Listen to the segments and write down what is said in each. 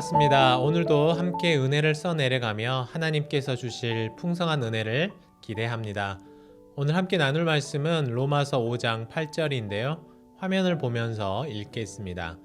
반갑습니다. 오늘도 함께 은혜를 써내려가며 하나님께서 주실 풍성한 은혜를 기대합니다. 오늘 함께 나눌 말씀은 로마서 5장 8절인데요. 화면을 보면서 읽겠습니다.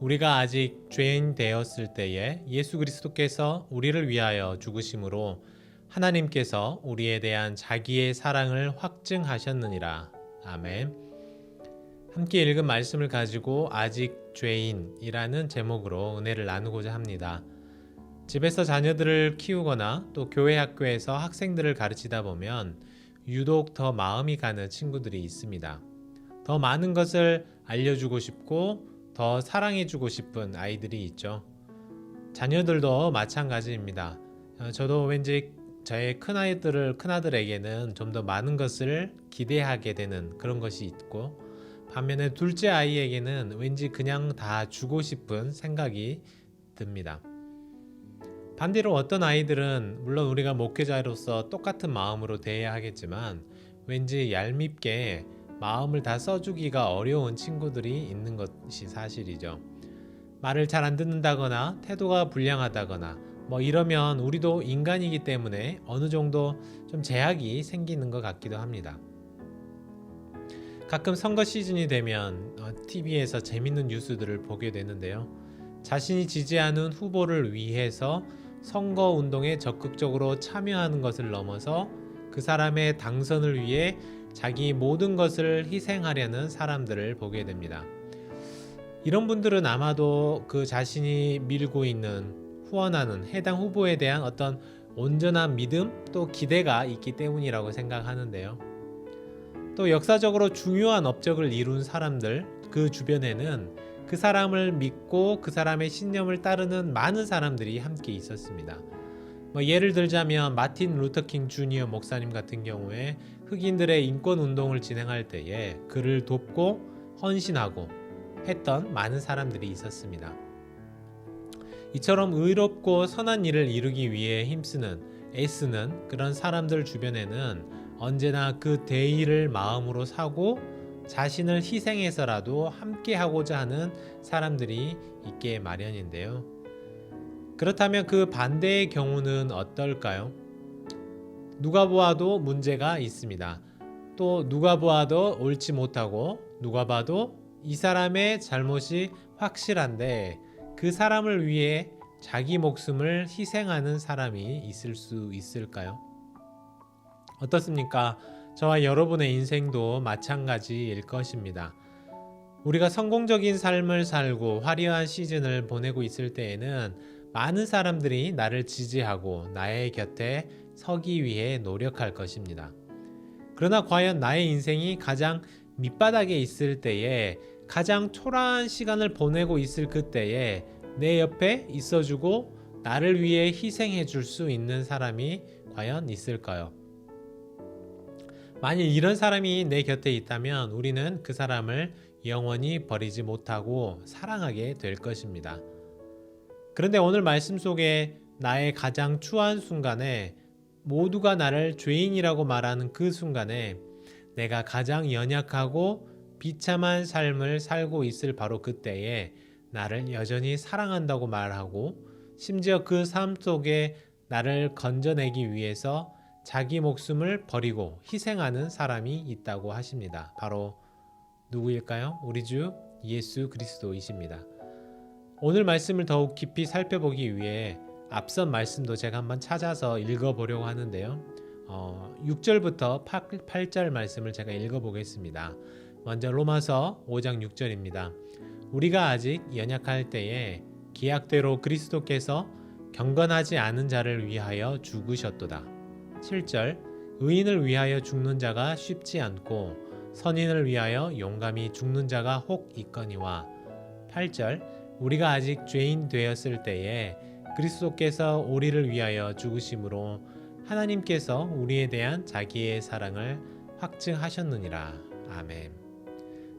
우리가 아직 죄인 되었을 때에 예수 그리스도께서 우리를 위하여 죽으심으로 하나님께서 우리에 대한 자기의 사랑을 확증하셨느니라. 아멘. 함께 읽은 말씀을 가지고 아직 죄인이라는 제목으로 은혜를 나누고자 합니다. 집에서 자녀들을 키우거나 또 교회 학교에서 학생들을 가르치다 보면 유독 더 마음이 가는 친구들이 있습니다. 더 많은 것을 알려주고 싶고 더 사랑해주고 싶은 아이들이 있죠. 자녀들도 마찬가지입니다. 저도 왠지 저의 큰아들에게는 좀 더 많은 것을 기대하게 되는 그런 것이 있고, 반면에 둘째 아이에게는 왠지 그냥 다 주고 싶은 생각이 듭니다. 반대로 어떤 아이들은 물론 우리가 목회자로서 똑같은 마음으로 대해야 하겠지만 왠지 얄밉게 마음을 다 써주기가 어려운 친구들이 있는 것이 사실이죠. 말을 잘 안 듣는다거나 태도가 불량하다거나 이러면 우리도 인간이기 때문에 어느 정도 좀 제약이 생기는 것 같기도 합니다. 가끔 선거 시즌이 되면 TV에서 재밌는 뉴스들을 보게 되는데요. 자신이 지지하는 후보를 위해서 선거 운동에 적극적으로 참여하는 것을 넘어서 그 사람의 당선을 위해 자기 모든 것을 희생하려는 사람들을 보게 됩니다. 이런 분들은 아마도 그 자신이 밀고 있는 후원하는 해당 후보에 대한 어떤 온전한 믿음 또 기대가 있기 때문이라고 생각하는데요. 또 역사적으로 중요한 업적을 이룬 사람들, 그 주변에는 그 사람을 믿고 그 사람의 신념을 따르는 많은 사람들이 함께 있었습니다. 예를 들자면 마틴 루터킹 주니어 목사님 같은 경우에 흑인들의 인권 운동을 진행할 때에 그를 돕고 헌신하고 했던 많은 사람들이 있었습니다. 이처럼 의롭고 선한 일을 이루기 위해 애쓰는 그런 사람들 주변에는 언제나 그 대의를 마음으로 사고 자신을 희생해서라도 함께 하고자 하는 사람들이 있게 마련인데요. 그렇다면 그 반대의 경우는 어떨까요? 누가 보아도 문제가 있습니다. 또 누가 보아도 옳지 못하고 누가 봐도 이 사람의 잘못이 확실한데 그 사람을 위해 자기 목숨을 희생하는 사람이 있을 수 있을까요? 어떻습니까? 저와 여러분의 인생도 마찬가지일 것입니다. 우리가 성공적인 삶을 살고 화려한 시즌을 보내고 있을 때에는 많은 사람들이 나를 지지하고 나의 곁에 서기 위해 노력할 것입니다. 그러나 과연 나의 인생이 가장 밑바닥에 있을 때에 가장 초라한 시간을 보내고 있을 그때에 내 옆에 있어주고 나를 위해 희생해 줄 수 있는 사람이 과연 있을까요? 만일 이런 사람이 내 곁에 있다면 우리는 그 사람을 영원히 버리지 못하고 사랑하게 될 것입니다. 그런데 오늘 말씀 속에 나의 가장 추한 순간에 모두가 나를 죄인이라고 말하는 그 순간에 내가 가장 연약하고 비참한 삶을 살고 있을 바로 그때에 나를 여전히 사랑한다고 말하고 심지어 그 삶 속에 나를 건져내기 위해서 자기 목숨을 버리고 희생하는 사람이 있다고 하십니다. 바로 누구일까요? 우리 주 예수 그리스도이십니다. 오늘 말씀을 더욱 깊이 살펴보기 위해 앞선 말씀도 제가 한번 찾아서 읽어보려고 하는데요. 6절부터 8절 말씀을 제가 읽어보겠습니다. 먼저 로마서 5장 6절입니다. 우리가 아직 연약할 때에 기약대로 그리스도께서 경건하지 않은 자를 위하여 죽으셨도다. 7절 의인을 위하여 죽는 자가 쉽지 않고 선인을 위하여 용감히 죽는 자가 혹 있거니와 8절 우리가 아직 죄인 되었을 때에 그리스도께서 우리를 위하여 죽으심으로 하나님께서 우리에 대한 자기의 사랑을 확증하셨느니라. 아멘.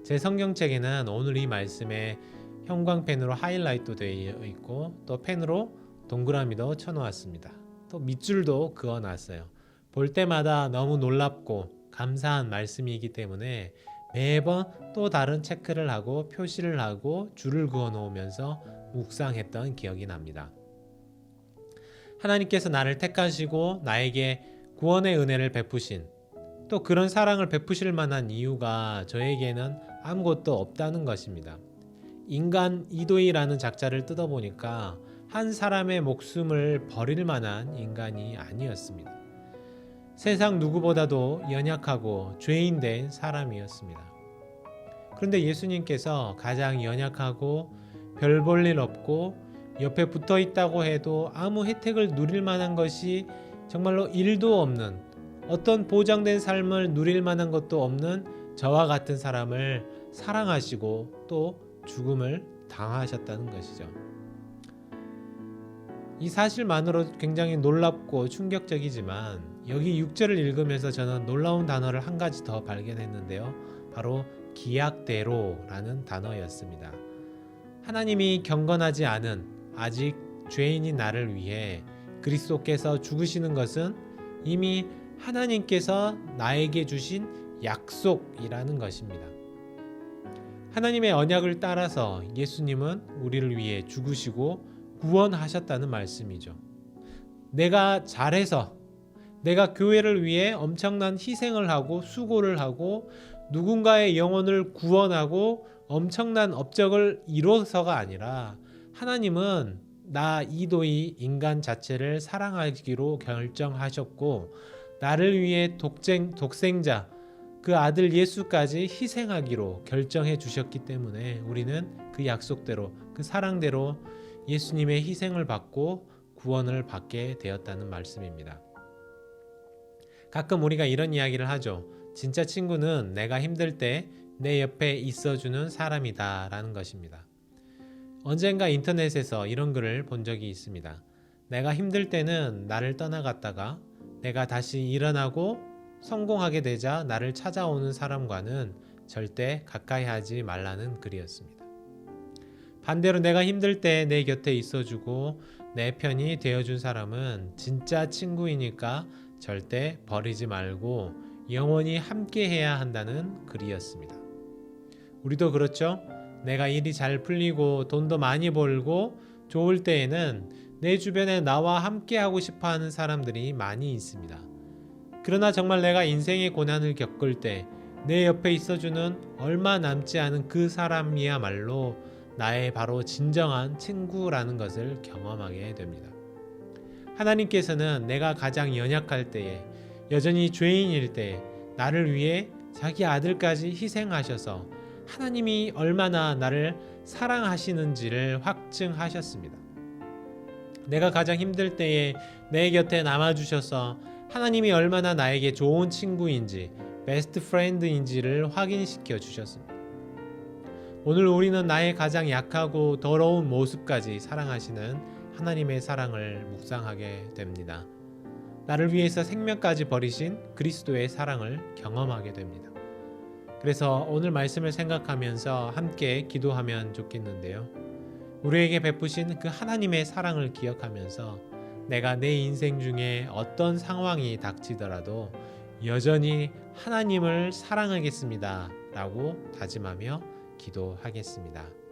제 성경책에는 오늘 이 말씀에 형광펜으로 하이라이트 되어 있고 또 펜으로 동그라미도 쳐놓았습니다. 또 밑줄도 그어놨어요. 볼 때마다 너무 놀랍고 감사한 말씀이기 때문에 매번 또 다른 체크를 하고 표시를 하고 줄을 그어 놓으면서 묵상했던 기억이 납니다. 하나님께서 나를 택하시고 나에게 구원의 은혜를 베푸신, 또 그런 사랑을 베푸실 만한 이유가 저에게는 아무것도 없다는 것입니다. 인간 이도희라는 작자를 뜯어보니까 한 사람의 목숨을 버릴 만한 인간이 아니었습니다. 세상 누구보다도 연약하고 죄인된 사람이었습니다. 그런데 예수님께서 가장 연약하고 별 볼 일 없고 옆에 붙어 있다고 해도 아무 혜택을 누릴 만한 것이 정말로 일도 없는, 어떤 보장된 삶을 누릴 만한 것도 없는 저와 같은 사람을 사랑하시고 또 죽음을 당하셨다는 것이죠. 이 사실만으로 굉장히 놀랍고 충격적이지만 여기 6절을 읽으면서 저는 놀라운 단어를 한 가지 더 발견했는데요. 바로 기약대로라는 단어였습니다. 하나님이 경건하지 않은 아직 죄인인 나를 위해 그리스도께서 죽으시는 것은 이미 하나님께서 나에게 주신 약속이라는 것입니다. 하나님의 언약을 따라서 예수님은 우리를 위해 죽으시고 구원하셨다는 말씀이죠. 내가 잘해서, 내가 교회를 위해 엄청난 희생을 하고 수고를 하고 누군가의 영혼을 구원하고 엄청난 업적을 이뤄서가 아니라 하나님은 나 이도희 인간 자체를 사랑하기로 결정하셨고 나를 위해 독생자 그 아들 예수까지 희생하기로 결정해 주셨기 때문에 우리는 그 약속대로, 그 사랑대로 예수님의 희생을 받고 구원을 받게 되었다는 말씀입니다. 가끔 우리가 이런 이야기를 하죠. 진짜 친구는 내가 힘들 때 내 옆에 있어주는 사람이다 라는 것입니다. 언젠가 인터넷에서 이런 글을 본 적이 있습니다. 내가 힘들 때는 나를 떠나갔다가 내가 다시 일어나고 성공하게 되자 나를 찾아오는 사람과는 절대 가까이 하지 말라는 글이었습니다. 반대로 내가 힘들 때 내 곁에 있어주고 내 편이 되어준 사람은 진짜 친구이니까 절대 버리지 말고 영원히 함께 해야 한다는 글이었습니다. 우리도 그렇죠? 내가 일이 잘 풀리고 돈도 많이 벌고 좋을 때에는 내 주변에 나와 함께 하고 싶어 하는 사람들이 많이 있습니다. 그러나 정말 내가 인생의 고난을 겪을 때 내 옆에 있어주는 얼마 남지 않은 그 사람이야말로 나의 바로 진정한 친구라는 것을 경험하게 됩니다. 하나님께서는 내가 가장 연약할 때에, 여전히 죄인일 때에 나를 위해 자기 아들까지 희생하셔서 하나님이 얼마나 나를 사랑하시는지를 확증하셨습니다. 내가 가장 힘들 때에 내 곁에 남아주셔서 하나님이 얼마나 나에게 좋은 친구인지, 베스트 프렌드인지를 확인시켜 주셨습니다. 오늘 우리는 나의 가장 약하고 더러운 모습까지 사랑하시는 하나님의 사랑을 묵상하게 됩니다. 나를 위해서 생명까지 버리신 그리스도의 사랑을 경험하게 됩니다. 그래서 오늘 말씀을 생각하면서 함께 기도하면 좋겠는데요. 우리에게 베푸신 그 하나님의 사랑을 기억하면서 내가 내 인생 중에 어떤 상황이 닥치더라도 여전히 하나님을 사랑하겠습니다 라고 다짐하며 기도하겠습니다.